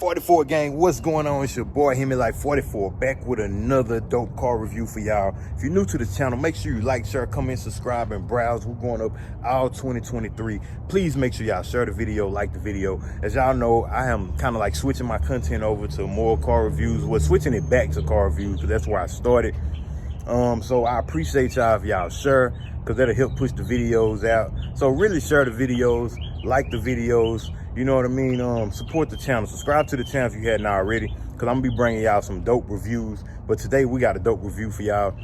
44 gang, what's going on? It's your boy Hifonics back with another dope car review for y'all. If you're new to the channel, make sure you like, share, comment, subscribe, and browse. We're going up all 2023. Please make sure y'all share the video, like the video. As y'all know, I am kind of like switching my content over to more car reviews. Well, switching it back to car reviews because that's where I started. So I appreciate y'all if y'all share, because that'll help push the videos out. So really share the videos, like the videos, you know what I mean? Support the channel, subscribe to the channel if you hadn't already, because I'm gonna be bringing y'all some dope reviews. But today we got a dope review for y'all.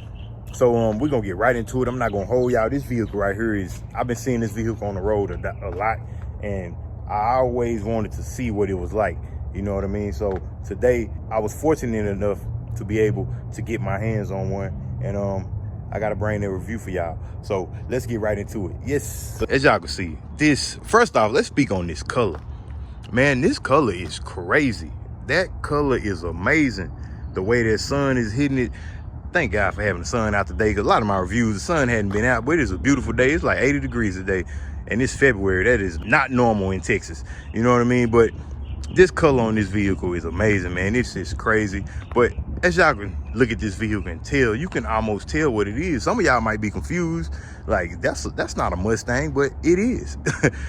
So we're gonna get right into it. I'm not gonna hold y'all. This vehicle right here is, I've been seeing this vehicle on the road a lot, and I always wanted to see what it was like, you know what I mean? So today I was fortunate enough to be able to get my hands on one, and I gotta bring a review for y'all. So let's get right into it. Yes, as y'all can see, this, first off, let's speak on this color. Man, this color is crazy. That color is amazing. The way that sun is hitting it. Thank God for having the sun out today, because a lot of my reviews, the sun hadn't been out, but it's a beautiful day. It's like 80 degrees today, and it's February. That is not normal in Texas, you know what I mean? But this color on this vehicle is amazing, man. It's just crazy. But as y'all can look at this vehicle and tell, you can almost tell what it is. Some of y'all might be confused, like that's not a Mustang, but it is.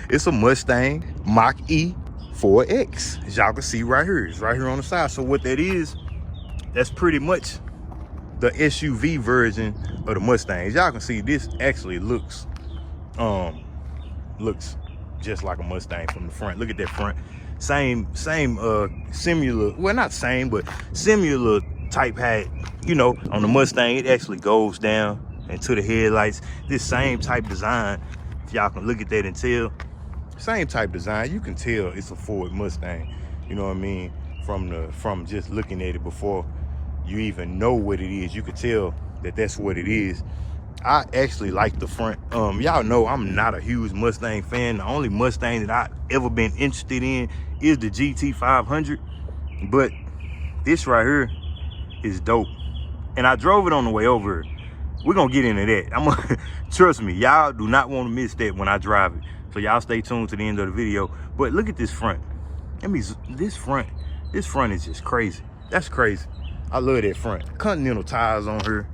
It's a Mustang Mach E 4X, as y'all can see right here. It's right here on the side. So what that is, that's pretty much the SUV version of the Mustang. As y'all can see, this actually looks just like a Mustang from the front. Look at that front. Same similar, well, not same, but similar type hat, you know. On the Mustang, it actually goes down into the headlights. This same type design, if y'all can look at that and tell, same type design, you can tell it's a Ford Mustang, you know what I mean? From just looking at it before you even know what it is, you could tell that that's what it is. I actually like the front. Y'all know I'm not a huge Mustang fan. The only Mustang that I've ever been interested in is the GT500, but this right here is dope, and I drove it on the way over. We're gonna get into that. Trust me, y'all do not want to miss that when I drive it, so y'all stay tuned to the end of the video. But look at this front. This front is just crazy. That's crazy. I love that front. Continental tires on here,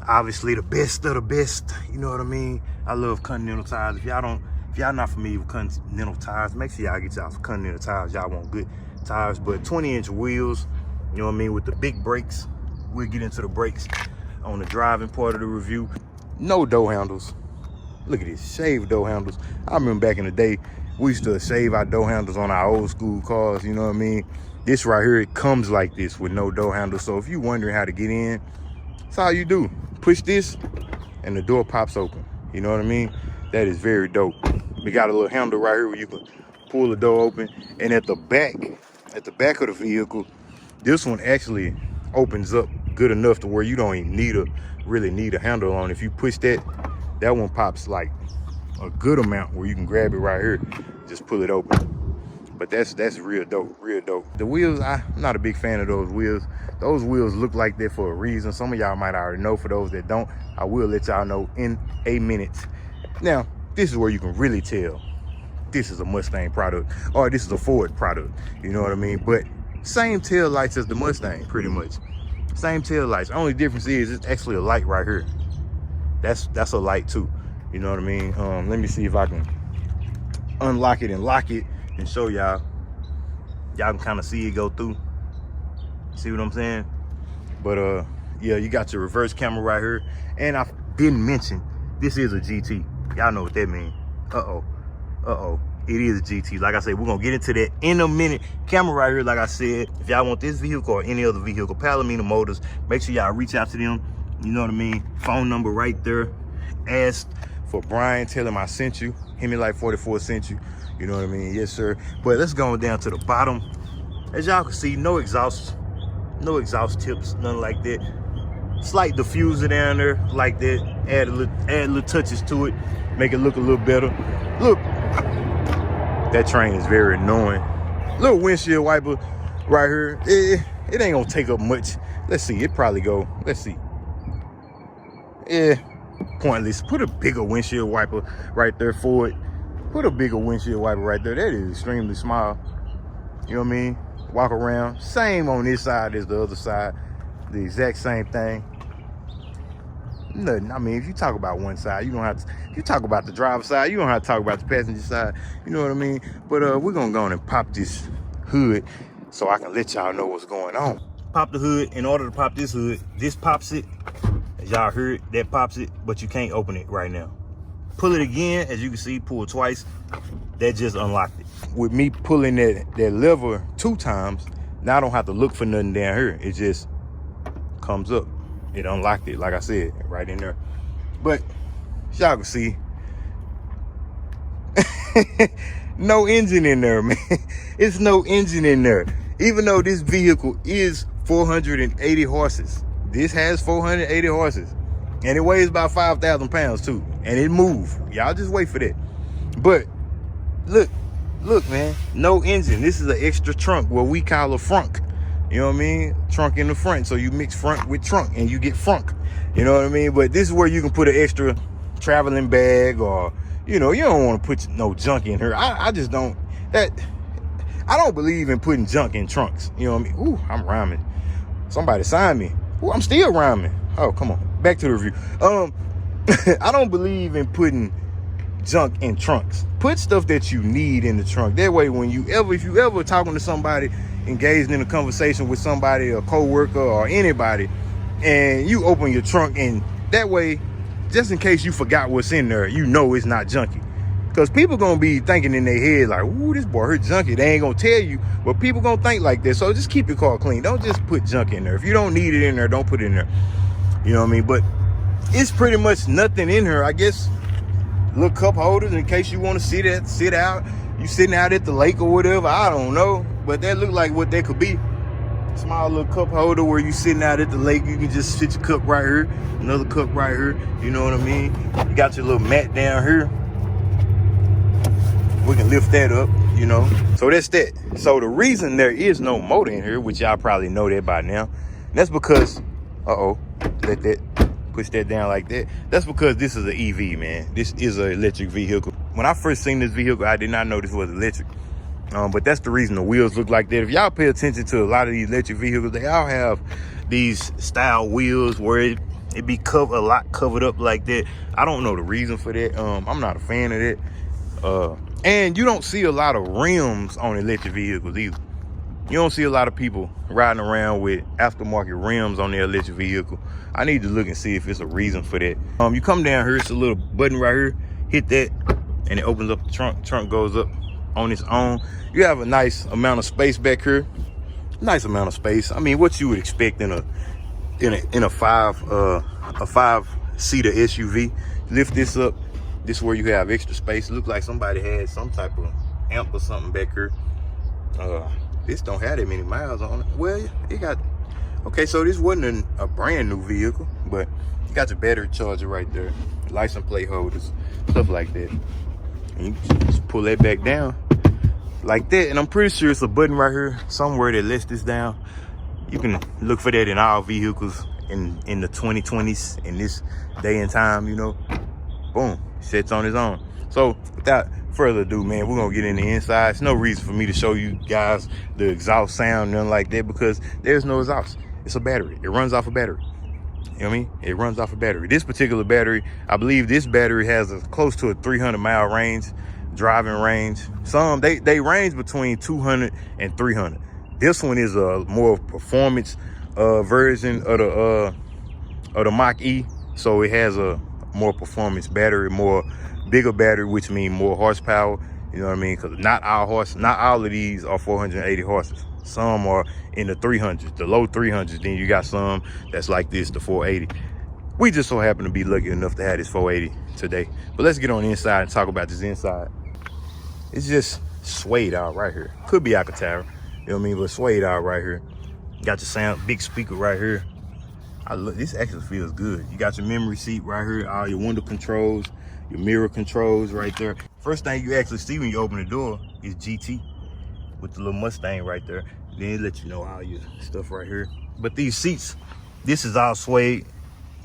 obviously the best of the best, you know what I mean? I love Continental tires. If y'all not familiar with Continental tires, make sure y'all get y'all some Continental tires. Y'all want good tires. But 20-inch wheels, you know what I mean, with the big brakes. We'll get into the brakes on the driving part of the review. No door handles. Look at this, shaved door handles. I remember back in the day, we used to shave our door handles on our old school cars, you know what I mean? This right here, it comes like this with no door handle. So if you're wondering how to get in, that's all you do. Push this and the door pops open. You know what I mean? That is very dope. We got a little handle right here where you can pull the door open. And at the back of the vehicle, this one actually opens up good enough to where you don't even really need a handle on. If you push that one pops like a good amount where you can grab it right here, just pull it open. But that's real dope, real dope. The wheels, I'm not a big fan of those wheels. Those wheels look like that for a reason. Some of y'all might already know. For those that don't, I will let y'all know in a minute. Now, this is where you can really tell this is a Mustang product or this is a Ford product, you know what I mean? But same tail lights as the Mustang, pretty much. Same tail lights. Only difference is it's actually a light right here. That's a light too, you know what I mean? Let me see if I can unlock it and lock it and show y'all. Y'all can kind of see it go through. See what I'm saying? But yeah, you got your reverse camera right here. And I didn't mention, this is a GT. Y'all know what that means. It is a GT. Like I said, we're gonna get into that in a minute. Camera right here, like I said, if y'all want this vehicle or any other vehicle, Palomino Motors, make sure y'all reach out to them. You know what I mean? Phone number right there. Ask for Brian, tell him I sent you. Hifonics44 sent you. You know what I mean? Yes, sir. But let's go down to the bottom. As y'all can see, no exhaust tips, nothing like that. Slight diffuser down there, like that. Add little touches to it, make it look a little better. Look, that train is very annoying. Little windshield wiper right here. It ain't gonna take up much. Let's see, it probably go. Let's see. Yeah, pointless. Put a bigger windshield wiper right there for it. Put a bigger windshield wiper right there. That is extremely small. You know what I mean? walk around. Same on this side as the other side. The exact same thing. Nothing. I mean, if you talk about one side, you don't have to. If you talk about the driver's side, you don't have to talk about the passenger side. You know what I mean? But we're gonna go on and pop this hood so I can let y'all know what's going on. Pop the hood. In order to pop this hood, this pops it. As y'all heard, that pops it, but you can't open it right now. Pull it again, as you can see, pull twice. That just unlocked it. With me pulling that lever 2 times, now I don't have to look for nothing down here. It just comes up. It unlocked it, like I said, right in there. But y'all can see, no engine in there, man. It's no engine in there. Even though this vehicle is 480 horses. This has 480 horses. And it weighs about 5,000 pounds too. And it moves. Y'all just wait for that. But look, man, no engine. This is an extra trunk, what we call a frunk. You know what I mean? Trunk in the front. So you mix front with trunk and you get frunk. You know what I mean? But this is where you can put an extra traveling bag, or, you know, you don't want to put no junk in here. I just don't. I don't believe in putting junk in trunks. You know what I mean? Ooh, I'm rhyming. Somebody sign me. Ooh, I'm still rhyming. Oh, come on. Back to the review. I don't believe in putting junk in trunks. Put stuff that you need in the trunk. That way, when if you ever talking to somebody, engaged in a conversation with somebody, a co-worker or anybody, and you open your trunk, and that way, just in case you forgot what's in there, you know it's not junky. Because people gonna be thinking in their head like, ooh, this boy hurt junky. They ain't gonna tell you, but people gonna think like this. So just keep your car clean. Don't just put junk in there. If you don't need it in there, don't put it in there. You know what I mean? But it's pretty much nothing in here. I guess little cup holders in case you want to sit out. You sitting out at the lake or whatever. I don't know. But that look like what that could be. Small little cup holder where you sitting out at the lake. You can just sit your cup right here. Another cup right here. You know what I mean? You got your little mat down here. We can lift that up, you know. So that's that. So the reason there is no motor in here, which y'all probably know that by now, that's because, let that, push that down like that. That's because this is an EV, man. This is an electric vehicle. When I first seen this vehicle, I did not know this was electric. But that's the reason the wheels look like that. If y'all pay attention to a lot of these electric vehicles, they all have these style wheels where it be a lot covered up like that. I don't know the reason for that. I'm not a fan of that. And you don't see a lot of rims on electric vehicles either. You don't see a lot of people riding around with aftermarket rims on their electric vehicle. I need to look and see if it's a reason for that. You come down here, it's a little button right here. Hit that, and it opens up the trunk. Trunk goes up on its own. You have a nice amount of space back here. Nice amount of space. I mean, what you would expect in a 5-seater SUV. Lift this up. This is where you have extra space. Look like somebody had some type of amp or something back here. This don't have that many miles on it. Well, it got, okay, so this wasn't a brand new vehicle, but you got your battery charger right there, license plate holders, stuff like that. And you just pull that back down like that. And I'm pretty sure it's a button right here somewhere that lets this down. You can look for that in all vehicles in the 2020s, in this day and time, you know. Boom, sets on its own. So without further ado, man, we're gonna get in the inside. There's no reason for me to show you guys the exhaust sound, nothing like that, because there's no exhaust. It's a battery. It runs off a battery. You know what I mean? It runs off a battery. This particular battery, I believe this battery has close to a 300-mile range, driving range. Some, they range between 200 and 300. This one is a more performance version of the Mach E. So it has a more performance battery, bigger battery, which means more horsepower. You know what I mean? Because not all of these are 480 horses. Some are in the 300s, the low 300s. Then you got some that's like this, the 480. We just so happen to be lucky enough to have this 480 today. But let's get on the inside and talk about this inside. It's just suede out right here. Could be Alcantara, you know what I mean? But suede out right here. Got your sound, big speaker right here. This actually feels good. You got your memory seat right here, all your window controls, your mirror controls right there. First thing you actually see when you open the door is GT with the little Mustang right there. Then it lets you know all your stuff right here. But these seats, this is all suede,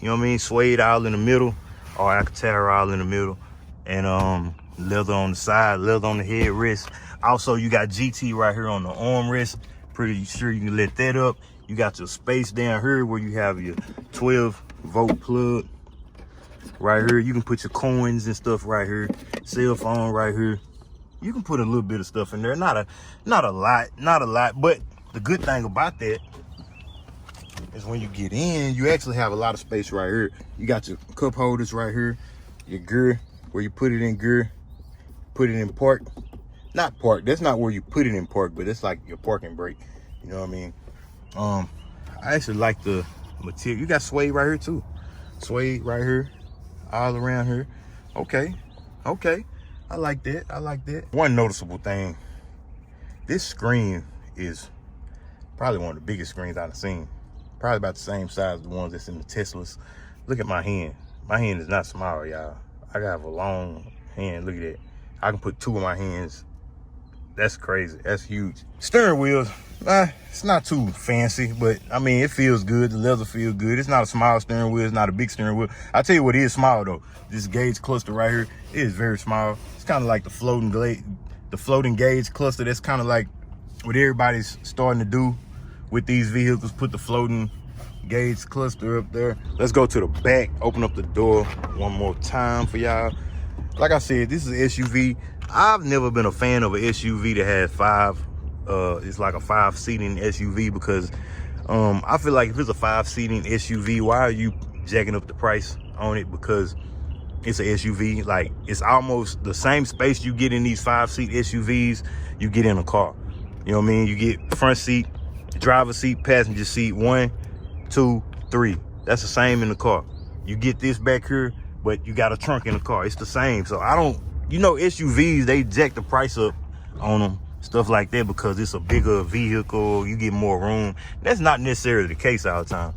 you know what I mean? Suede all in the middle, or Alcantara all in the middle. And leather on the side, leather on the headrest. Also, you got GT right here on the armrest. Pretty sure you can let that up. You got your space down here where you have your 12-volt plug right here. You can put your coins and stuff right here. Cell phone right here. You can put a little bit of stuff in there. Not a lot. But the good thing about that is when you get in, you actually have a lot of space right here. You got your cup holders right here. Your gear, where you put it in gear. Put it in park. Not park. That's not where you put it in park, but it's like your parking brake. You know what I mean? I actually like the material. You got suede right here too. Suede right here. All around here. Okay. I like that. One noticeable thing. This screen is probably one of the biggest screens I've seen. Probably about the same size as the ones that's in the Teslas. Look at my hand. My hand is not small, y'all. I got a long hand. Look at that. I can put two of my hands. That's crazy. That's huge. Steering wheels, it's not too fancy, but I mean, it feels good. The leather feels good. It's not a small steering wheel. It's not a big steering wheel. I'll tell you what is small though. This gauge cluster right here, it is very small. It's kind of like the floating gauge cluster. That's kind of like what everybody's starting to do with these vehicles. Put the floating gauge cluster up there. Let's go to the back. Open up the door one more time for y'all. Like I said, this is an SUV. I've never been a fan of an SUV that has it's like a 5-seating SUV because I feel like if it's a 5-seating SUV, why are you jacking up the price on it? Because it's an SUV. Like, it's almost the same space you get in these 5-seat SUVs you get in a car. You know what I mean? You get front seat, driver seat, passenger seat, 1, 2, 3. That's the same in the car. You get this back here, but you got a trunk in the car. It's the same. So I don't, SUVs, they jack the price up on them, stuff like that, because it's a bigger vehicle, you get more room. That's not necessarily the case all the time.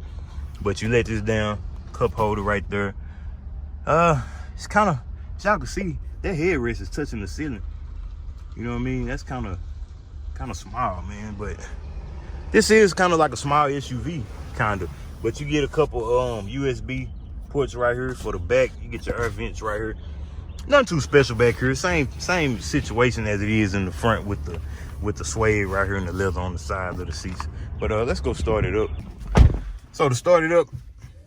But you let this down, cup holder right there. It's kind of, as y'all can see, that headrest is touching the ceiling. You know what I mean? That's kind of small, man. But this is kind of like a small SUV, kind of. But you get a couple USB ports right here for the back. You get your air vents right here. Nothing too special back here. Same situation as it is in the front with the suede right here and the leather on the sides of the seats. But let's go start it up. So to start it up,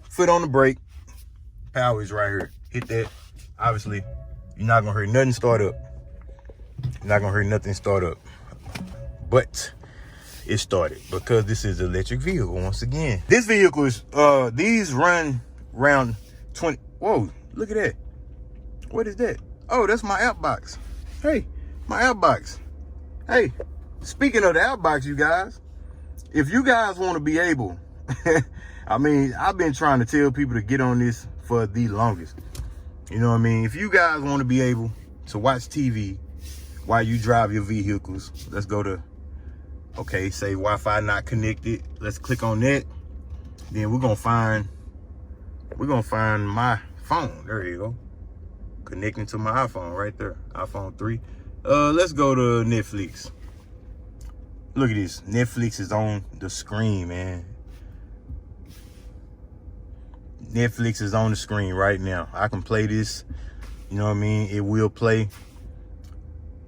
foot on the brake, power is right here. Hit that. Obviously, you're not gonna hear nothing start up. You're not gonna hear nothing start up. But it started because this is an electric vehicle once again. This vehicle is these run around 20. Whoa, look at that. What is that? Oh, that's my app box. Hey, my app box. Hey, speaking of the app box, you guys, if you guys want to be able, I mean, I've been trying to tell people to get on this for the longest. You know what I mean? If you guys want to be able to watch TV while you drive your vehicles, let's go to, okay, say Wi-Fi not connected. Let's click on that. Then we're gonna find my phone. There you go. Connecting to my iPhone right there. iPhone 3. Let's go to Netflix. Look at this. Netflix is on the screen, man. Netflix is on the screen right now. I can play this. You know what I mean? It will play.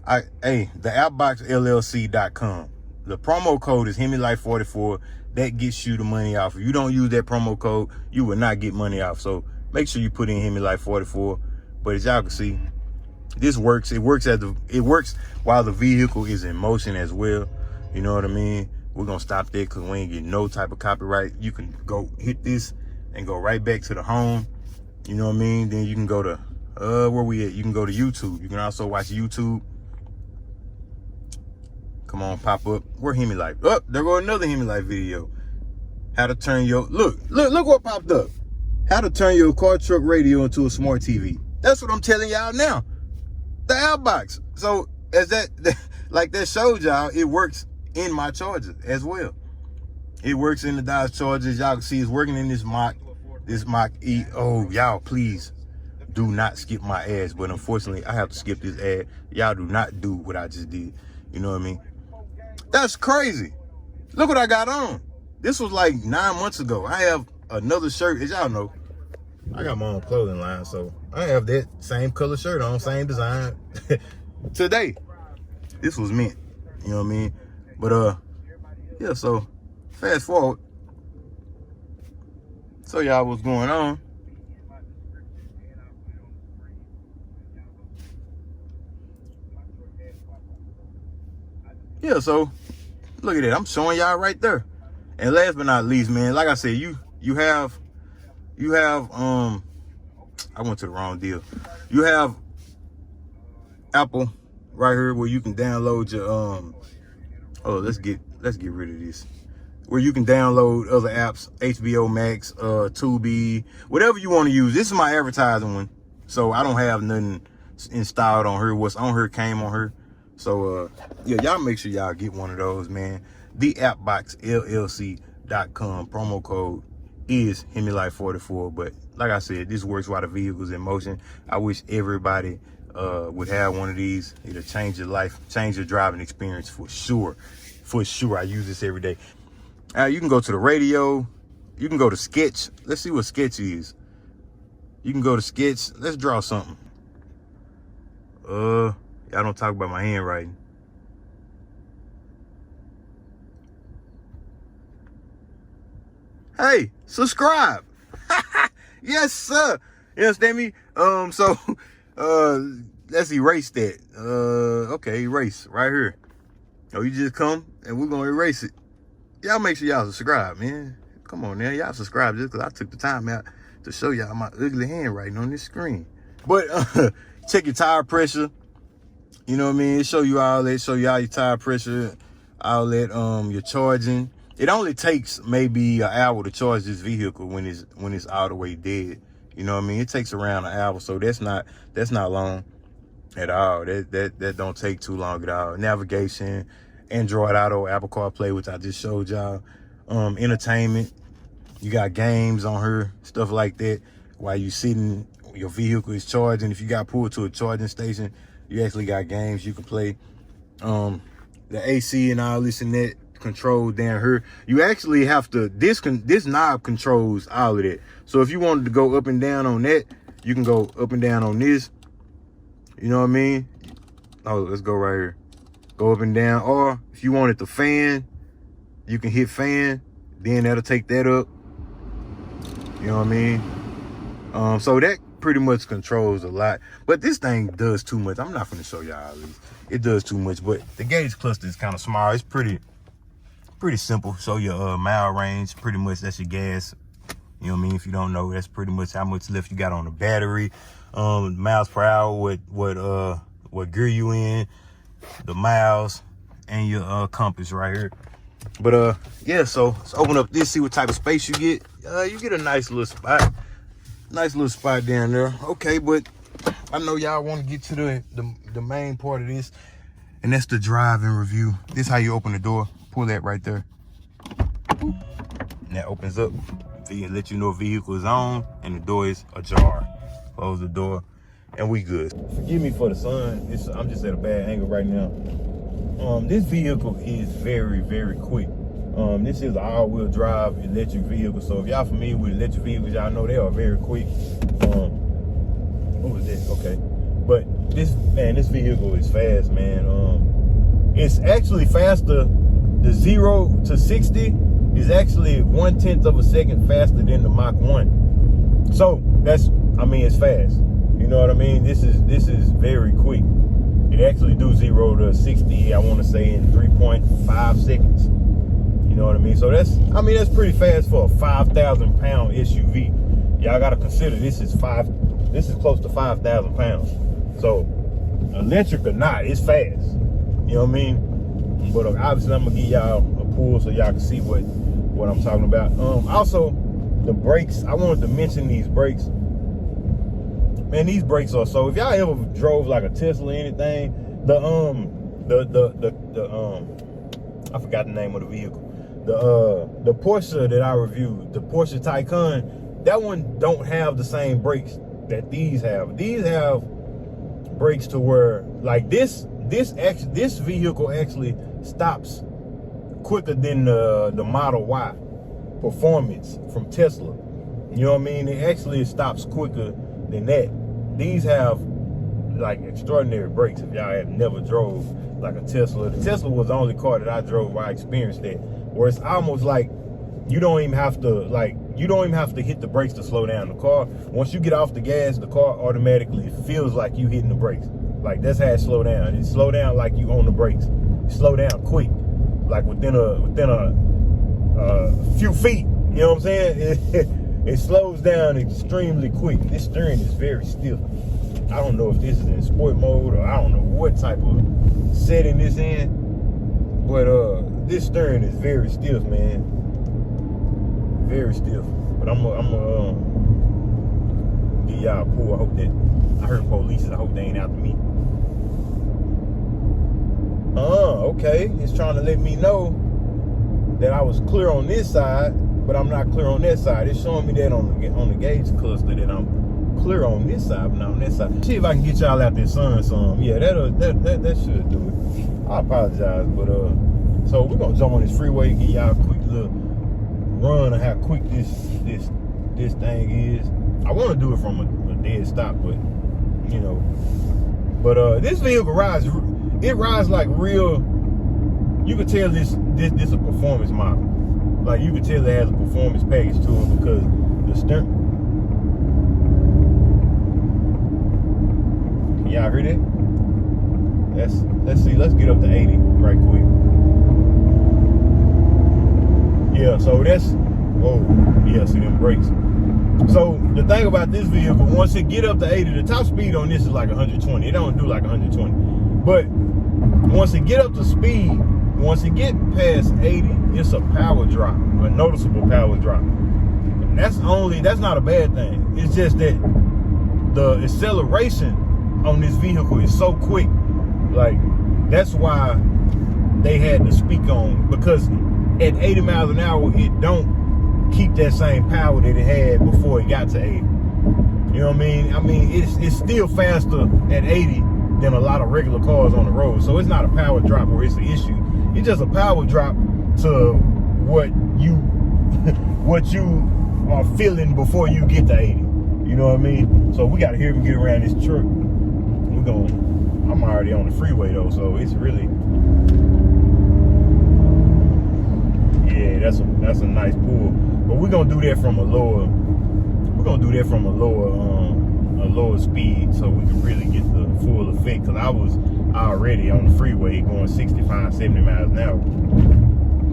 The appboxllc.com. The promo code is Hemiwife44. That gets you the money off. If you don't use that promo code, you will not get money off. So make sure you put in Hemiwife44. But as y'all can see, this works. It works while the vehicle is in motion as well. You know what I mean? We're gonna stop there because we ain't getting no type of copyright. You can go hit this and go right back to the home. You know what I mean? Then you can go to where we at? You can go to YouTube. You can also watch YouTube. Come on, pop up. We're Hemiwife. Oh, there go another Hemiwife video. How to turn your look what popped up. How to turn your car truck radio into a smart TV. That's what I'm telling y'all now. The outbox. So as that like that showed y'all, it works in my Charger as well. It works in the Dodge Chargers. Y'all can see it's working in this Mach E. Oh, y'all, please do not skip my ads. But unfortunately, I have to skip this ad. Y'all do not do what I just did. You know what I mean? That's crazy. Look what I got on. This was like 9 months ago. I have another shirt, as y'all know. I got my own clothing line, so I have that same color shirt on, same design today. This was mint. You know what I mean? But Yeah, so fast forward. So y'all what's going on. Yeah, so look at that. I'm showing y'all right there. And last but not least, man, like I said, you have I went to the wrong deal. You have Apple right here where you can download your oh, let's get rid of this. Where you can download other apps, HBO Max, Tubi, whatever you want to use. This is my advertising one, so I don't have nothing installed on her. What's on her came on her. So yeah, y'all make sure y'all get one of those, man. TheAppboxLLC.com. Promo code is Hemiwife44. But like I said, this works while the vehicle's in motion. I wish everybody would have one of these. It'll change your life, change your driving experience for sure. For sure, I use this every day. You can go to the radio. You can go to Sketch. Let's see what Sketch is. You can go to Sketch. Let's draw something. Y'all don't talk about my handwriting. Hey, subscribe. Yes, sir. You understand me? So let's erase that. Okay, erase right here. Oh, you just come and we're gonna erase it. Y'all make sure y'all subscribe, man. Come on now, y'all subscribe just because I took the time out to show y'all my ugly handwriting on this screen. But check your tire pressure. You know what I mean? It show you all that, show you all your tire pressure, all that, your charging. It only takes maybe an hour to charge this vehicle when it's all the way dead. You know what I mean? It takes around an hour, so that's not long at all. That don't take too long at all. Navigation, Android Auto, Apple CarPlay, which I just showed y'all. Entertainment, you got games on her, stuff like that. While you sitting, your vehicle is charging. If you got pulled to a charging station, you actually got games you can play. The AC and all this and that control down here. You actually have to, this knob controls all of that. So if you wanted to go up and down on that, you can go up and down on this. You know what I mean? Oh, let's go right here. Go up and down. Or if you wanted the fan, you can hit fan. Then that'll take that up. You know what I mean? So that pretty much controls a lot. But this thing does too much. I'm not going to show y'all this. It does too much. But the gauge cluster is kind of small. It's pretty simple. Show your mile range. Pretty much that's your gas. You know what I mean? If you don't know, that's pretty much how much left you got on the battery. Miles per hour, what gear you in, the miles, and your compass right here. But yeah, so let's open up this, see what type of space you get. You get a nice little spot. Nice little spot down there. Okay, but I know y'all want to get to the main part of this, and that's the drive and review. This is how you open the door. Pull that right there. And that opens up. It let you know vehicle is on and the door is ajar. Close the door and we good. Forgive me for the sun. I'm just at a bad angle right now. This vehicle is very, very quick. This is an all-wheel drive electric vehicle. So if y'all familiar with electric vehicles, y'all know they are very quick. What was that? Okay. But this vehicle is fast, man. It's actually faster. The 0 to 60 is actually 1/10 of a second faster than the Mach 1. So it's fast. You know what I mean? This is very quick. It actually do 0 to 60, I want to say, in 3.5 seconds. You know what I mean? So that's pretty fast for a 5,000 pound SUV. Y'all got to consider this is close to 5,000 pounds. So electric or not, it's fast. You know what I mean? But obviously I'm gonna give y'all a pull so y'all can see what I'm talking about. Also the brakes, I wanted to mention these brakes. Man, these brakes are so, if y'all ever drove like a Tesla or anything, I forgot the name of the vehicle. The Porsche that I reviewed, the Porsche Taycan, that one don't have the same brakes that these have. These have brakes to where, like this vehicle actually stops quicker than the Model Y performance from Tesla. You know what I mean? It actually stops quicker than that. These have like extraordinary brakes. If y'all have never drove like a Tesla, the Tesla was the only car that I drove where I experienced that. where it's almost like you don't even have to hit the brakes to slow down the car. Once you get off the gas, the car automatically feels like you hitting the brakes. Like that's how it slow down. It slow down like you on the brakes. It slow down quick, like within a few feet. You know what I'm saying? It slows down extremely quick. This steering is very stiff. I don't know if this is in sport mode or I don't know what type of setting this in, but this steering is very stiff, man. Very stiff. But I'm gonna give y'all a pull. I hope that I heard police. I hope they ain't after me. Okay. It's trying to let me know that I was clear on this side, but I'm not clear on that side. It's showing me that on the gauge cluster that I'm clear on this side, but not on that side. See if I can get y'all out there sun some. Yeah, that should do it. I apologize, but so we're gonna jump on this freeway and give y'all a quick little run of how quick this thing is. I want to do it from a dead stop, but you know, but this vehicle rides like real. You could tell this a performance model. Like you could tell it has a performance package to it because the steering. Can y'all hear that? Let's see. Let's get up to 80 right quick. Yeah, so that's, whoa, yeah, see them brakes. So the thing about this vehicle, once it get up to 80, the top speed on this is like 120. It don't do like 120. But once it get up to speed, once it get past 80, it's a power drop, a noticeable power drop. And that's not a bad thing. It's just that the acceleration on this vehicle is so quick. Like, that's why they had to speak on, because at 80 miles an hour, it don't keep that same power that it had before it got to 80. You know what I mean? I mean, it's still faster at 80 than a lot of regular cars on the road. So it's not a power drop where it's an issue. It's just a power drop to what you are feeling before you get to 80. You know what I mean? So we got to hear him get around this truck. I'm already on the freeway though, so it's really, yeah, that's a nice pull. But we're gonna do that from a lower speed so we can really get the full effect. Cause I was already on the freeway going 65, 70 miles an hour.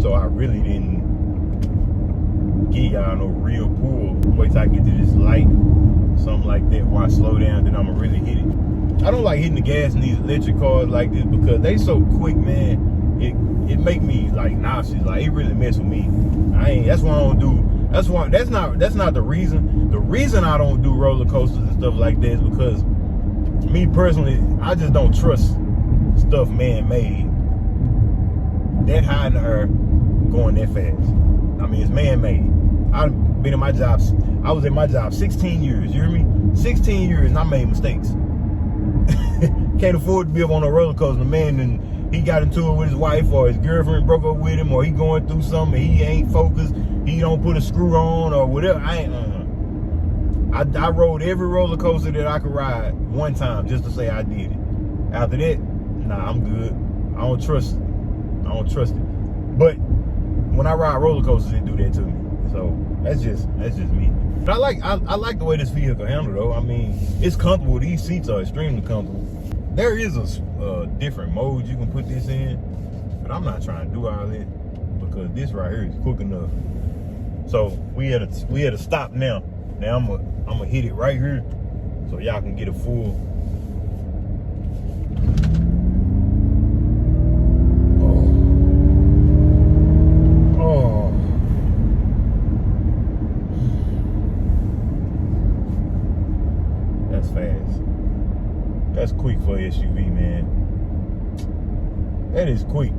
So I really didn't get y'all no real pull. Wait till I get to this light, something like that, where I slow down, then I'ma really hit it. I don't like hitting the gas in these electric cars like this because they so quick, man. It make me like nauseous. Like it really mess with me. That's why I don't do. That's not the reason. The reason I don't do roller coasters and stuff like that is because me personally, I just don't trust stuff man-made that high in the air going that fast. I mean, it's man-made. I've been in my job. I was in my job 16 years. You hear me? 16 years, and I made mistakes. Can't afford to be up on a roller coaster, man, and he got into it with his wife, or his girlfriend broke up with him, or he going through something, he ain't focused, he don't put a screw on, or whatever. I rode every roller coaster that I could ride one time just to say I did it. After that, nah, I'm good. I don't trust it. But when I ride roller coasters, it do that to me. So that's just me. But I like the way this vehicle handled though. I mean, it's comfortable. These seats are extremely comfortable. There is a different mode you can put this in, but I'm not trying to do all that because this right here is quick enough. So we at a stop now. Now I'm gonna hit it right here so y'all can get a full. That's quick for an SUV, man. That is quick.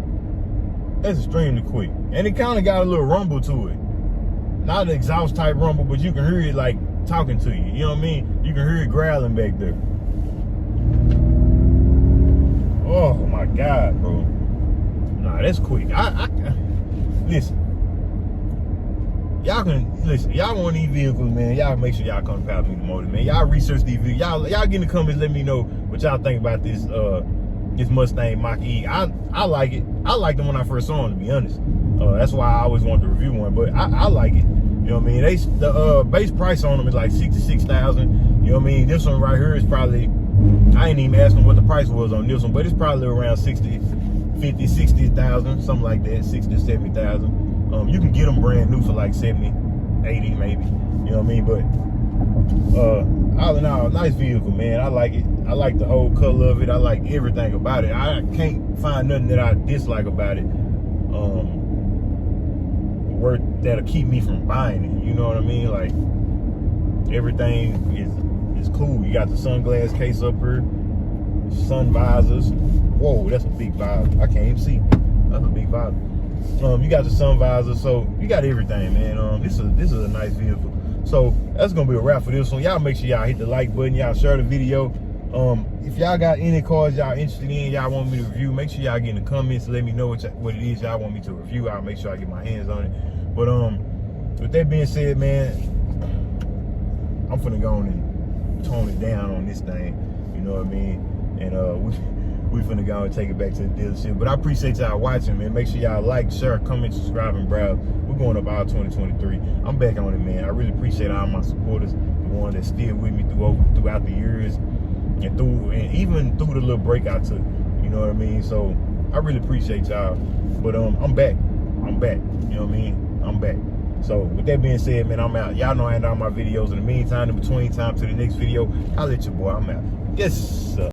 That's extremely quick. And it kind of got a little rumble to it. Not an exhaust type rumble, but you can hear it like talking to you. You know what I mean? You can hear it growling back there. Oh my God, bro. Nah, that's quick. Listen. Y'all want these vehicles, man. Y'all make sure y'all come to Power Meter Motors, man. Y'all research these vehicles. Y'all get in the comments, let me know what y'all think about this Mustang Mach E. I like it. I liked it when I first saw it, to be honest. That's why I always want to review one, but I like it. You know what I mean? The base price on them is like $66,000. You know what I mean? This one right here is probably, I ain't even asking what the price was on this one, but it's probably around 60,000, something like that, 60 to 70,000. You can get them brand new for like 70, 80 maybe. You know what I mean? But all in all, nice vehicle, man. I like it. I like the whole color of it. I like everything about it. I can't find nothing that I dislike about it. That'll keep me from buying it. You know what I mean? Like, everything is cool. You got the sunglass case up here, sun visors. Whoa, that's a big visor. I can't even see. That's a big visor. You got the sun visor, so you got everything, man. This is a nice vehicle. So that's gonna be a wrap for this one. Y'all make sure y'all hit the like button. Y'all share the video. If y'all got any cars y'all interested in, y'all want me to review, make sure y'all get in the comments and let me know what it is y'all want me to review. I'll make sure I get my hands on it. But with that being said, man, I'm finna go on and tone it down on this thing. You know what I mean? And we finna go and take it back to the dealership. But I appreciate y'all watching, man. Make sure y'all like, share, comment, subscribe, and browse. We're going up all 2023. I'm back on it, man. I really appreciate all my supporters, the ones that still with me throughout the years, and even through the little break I took. You know what I mean? So I really appreciate y'all. But I'm back. You know what I mean? I'm back. So with that being said, man, I'm out. Y'all know I end all my videos. In the meantime, in between time to the next video, I'll let your boy, I'm out. Yes, sir.